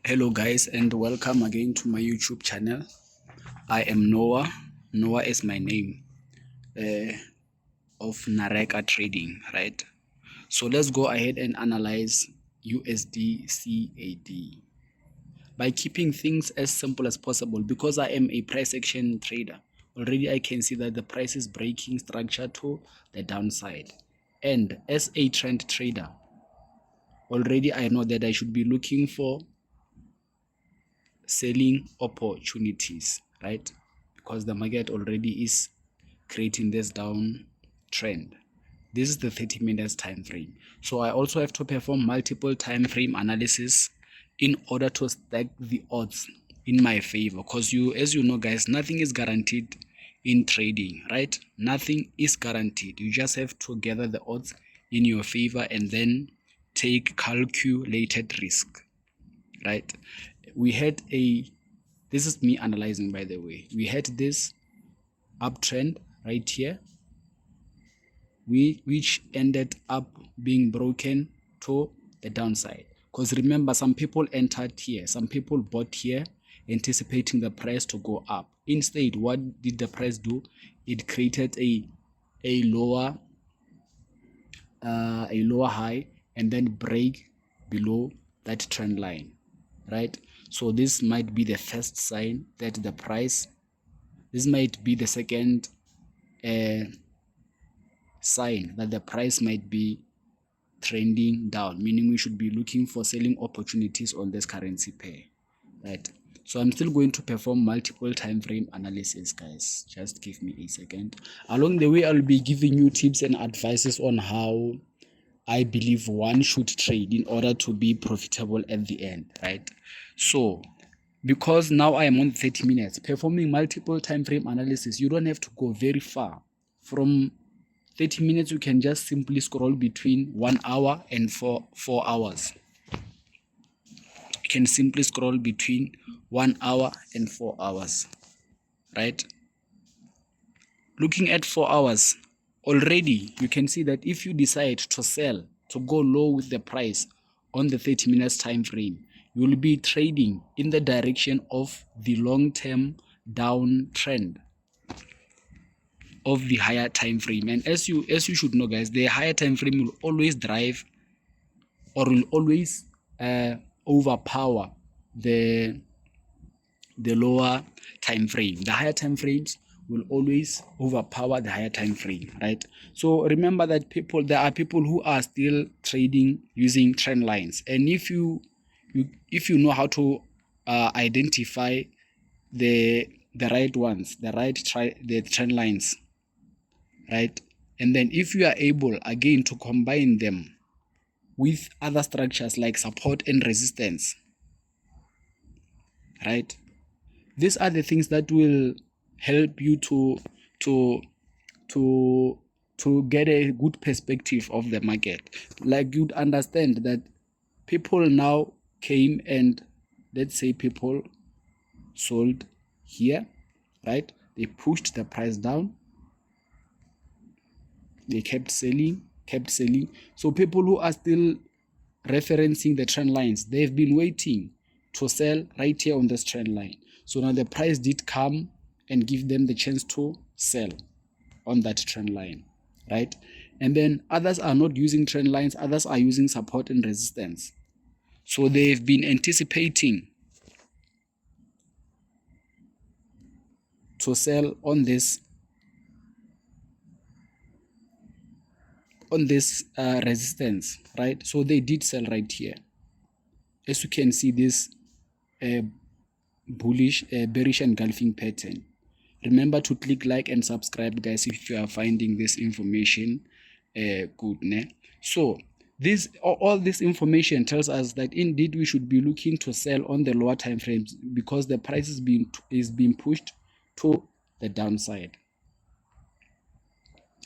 Hello guys, and welcome again to my YouTube channel. I am Noah. Noah is my name of NAREKATRADING, right? So let's go ahead and analyze USD CAD by keeping things as simple as possible. Because I am a price action trader, already I can see that the price is breaking structure to the downside, and as a trend trader, already I know that I should be looking for selling opportunities, right? Because the market already is creating this down trend. This is the 30 minutes time frame. So I also have to perform multiple time frame analysis in order to stack the odds in my favor. Because as you know guys, nothing is guaranteed in trading, right? Nothing is guaranteed. You just have to gather the odds in your favor and then take calculated risk, right? We had this is me analyzing, by the way. We had this uptrend right here, which ended up being broken to the downside. Because remember, some people entered here, some people bought here, anticipating the price to go up. Instead, what did the price do? It created a lower high and then break below that trend line, right? So this might be the first sign that the price, this might be the second sign that the price might be trending down, meaning we should be looking for selling opportunities on this currency pair, right? So I'm still going to perform multiple time frame analysis, guys. Just give me a second. Along the way, I'll be giving you tips and advices on how I believe one should trade in order to be profitable at the end, right? So because now I am on 30 minutes performing multiple time frame analysis, you don't have to go very far. From 30 minutes, you can just simply scroll between 1 hour and 4 hours. You can simply scroll between 1 hour and 4 hours, right? Looking at 4 hours, already you can see that if you decide to sell, to go low with the price on the 30 minutes time frame, you will be trading in the direction of the long-term downtrend of the higher time frame. And as you should know guys, the higher time frame will always drive or will always overpower the lower time frame. The higher time frames will always overpower the higher time frame, right? So remember that there are people who are still trading using trend lines, and if you know how to identify the right ones, the trend lines, right, and then if you are able again to combine them with other structures like support and resistance, right, these are the things that will help you to get a good perspective of the market. Like, you'd understand that people now came and, let's say, people sold here, right? They pushed the price down, they kept selling. So people who are still referencing the trend lines, they've been waiting to sell right here on this trend line. So now the price did come and give them the chance to sell on that trend line, right? And then others are not using trend lines, others are using support and resistance. So they've been anticipating to sell on this resistance, right? So they did sell right here. As you can see, this bullish, bearish engulfing pattern. Remember to click like and subscribe, guys, if you are finding this information good, ne? So all this information tells us that indeed we should be looking to sell on the lower time frames because the price is being pushed to the downside,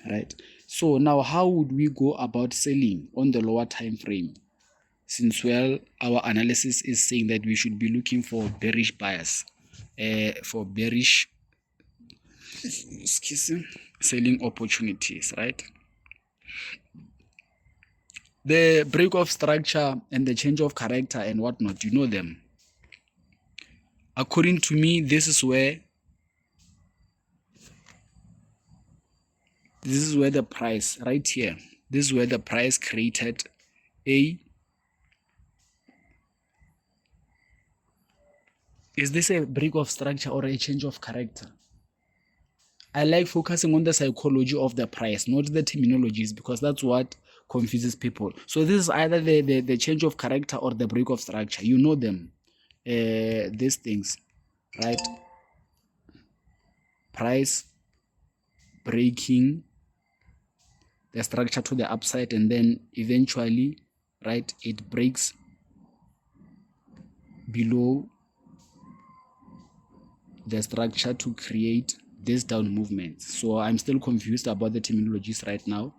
right? So now how would we go about selling on the lower time frame, since, well, our analysis is saying that we should be looking for bearish bias, for bearish selling opportunities, right? The break of structure and the change of character and whatnot, you know them. according to me, this is where the price right here, this is where the price created is this a break of structure or a change of character? I like focusing on the psychology of the price, not the terminologies, because that's what confuses people. So this is either the change of character or the break of structure. You know them, these things, right? Price breaking the structure to the upside, and then eventually, right, it breaks below the structure to create this down movement. So I'm still confused about the terminologies right now,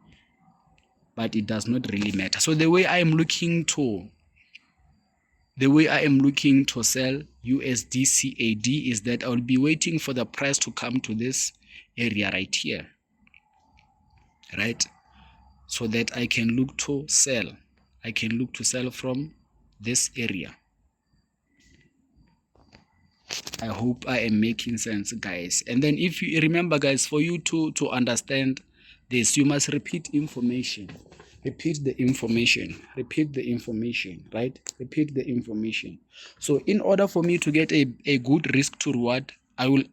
but it does not really matter. So the way I am looking to sell USD CAD is that I will be waiting for the price to come to this area right here, right? So that I can look to sell. I can look to sell from this area. I hope I am making sense, guys. And then if you remember, guys, for you to understand this, you must repeat information. Repeat the information, right? Repeat the information. So in order for me to get a good risk to reward, I will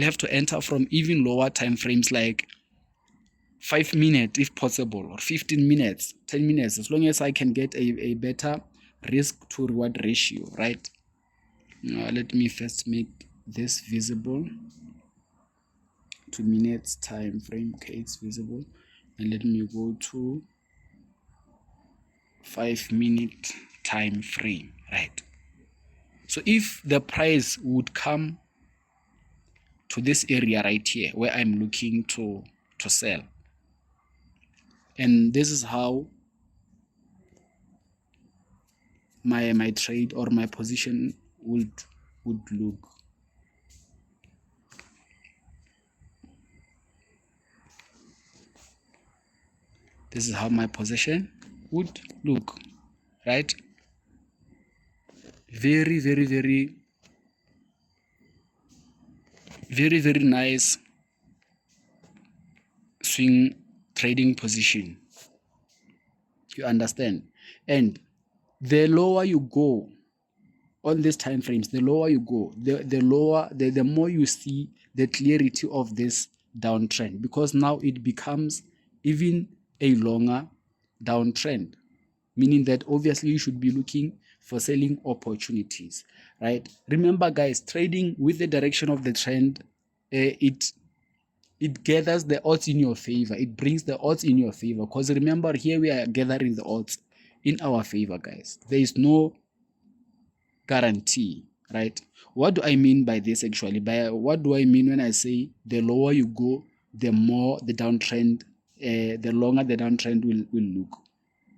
have to enter from even lower time frames, like 5 minutes if possible, or 15 minutes, 10 minutes, as long as I can get a better risk to reward ratio, right? Now let me first make this visible. 2 minutes time frame. Okay, it's visible. And let me go to 5 minute time frame, right? So if the price would come to this area right here where I'm looking to sell, and this is how my trade or my position would look. This is how my position would look, right? Very, very, very, very, very nice swing trading position. You understand? And the lower you go on these time frames, the lower you go, the more you see the clarity of this downtrend, because now it becomes even a longer downtrend, meaning that obviously you should be looking for selling opportunities, right? Remember, guys, trading with the direction of the trend, it gathers the odds in your favor. It brings the odds in your favor, because remember, here we are gathering the odds in our favor, guys. There is no guarantee, right? What do I mean by this actually? What do I mean when I say the lower you go, the more the downtrend, the longer the downtrend will look?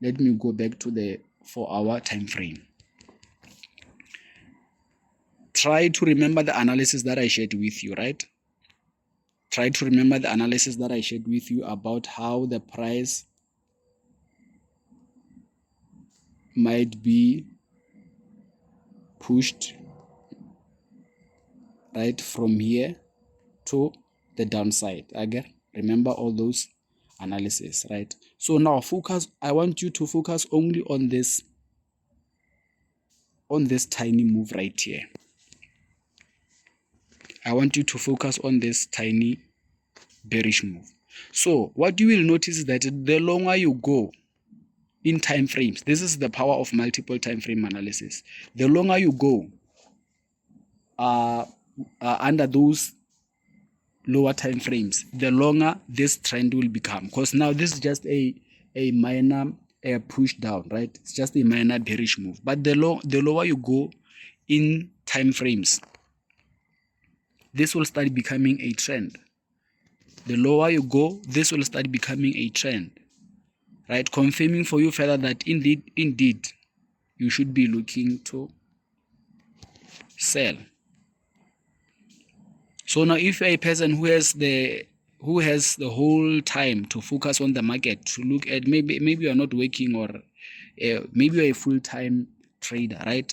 Let me go back to the 4-hour time frame. Try to remember the analysis that I shared with you, right? Try to remember the analysis that I shared with you about how the price might be pushed, right, from here to the downside. Again, remember all those analysis, right? So now I want you to focus only on this tiny move right here. I want you to focus on this tiny bearish move. So what you will notice is that the longer you go in time frames, this is the power of multiple time frame analysis. The longer you go under those lower time frames, the longer this trend will become, because now this is just a minor push down, right? It's just a minor bearish move. But the lower you go in time frames, this will start becoming a trend. The lower you go, this will start becoming a trend, right? Confirming for you further that indeed you should be looking to sell. So now if you're a person who has the whole time to focus on the market, to look at, maybe you're not working, or maybe you're a full-time trader, right?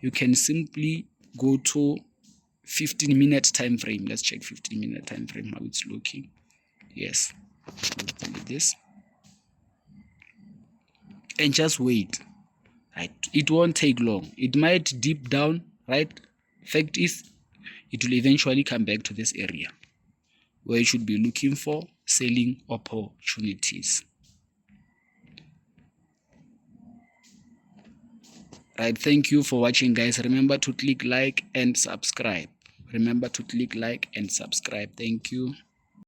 You can simply go to 15-minute time frame. Let's check 15-minute time frame, how it's looking. Yes, let's delete this and just wait. Right, it won't take long. It might dip down, right? Fact is, it will eventually come back to this area where you should be looking for selling opportunities. Right, thank you for watching, guys. Remember to click like and subscribe. Remember to click like and subscribe. Thank you.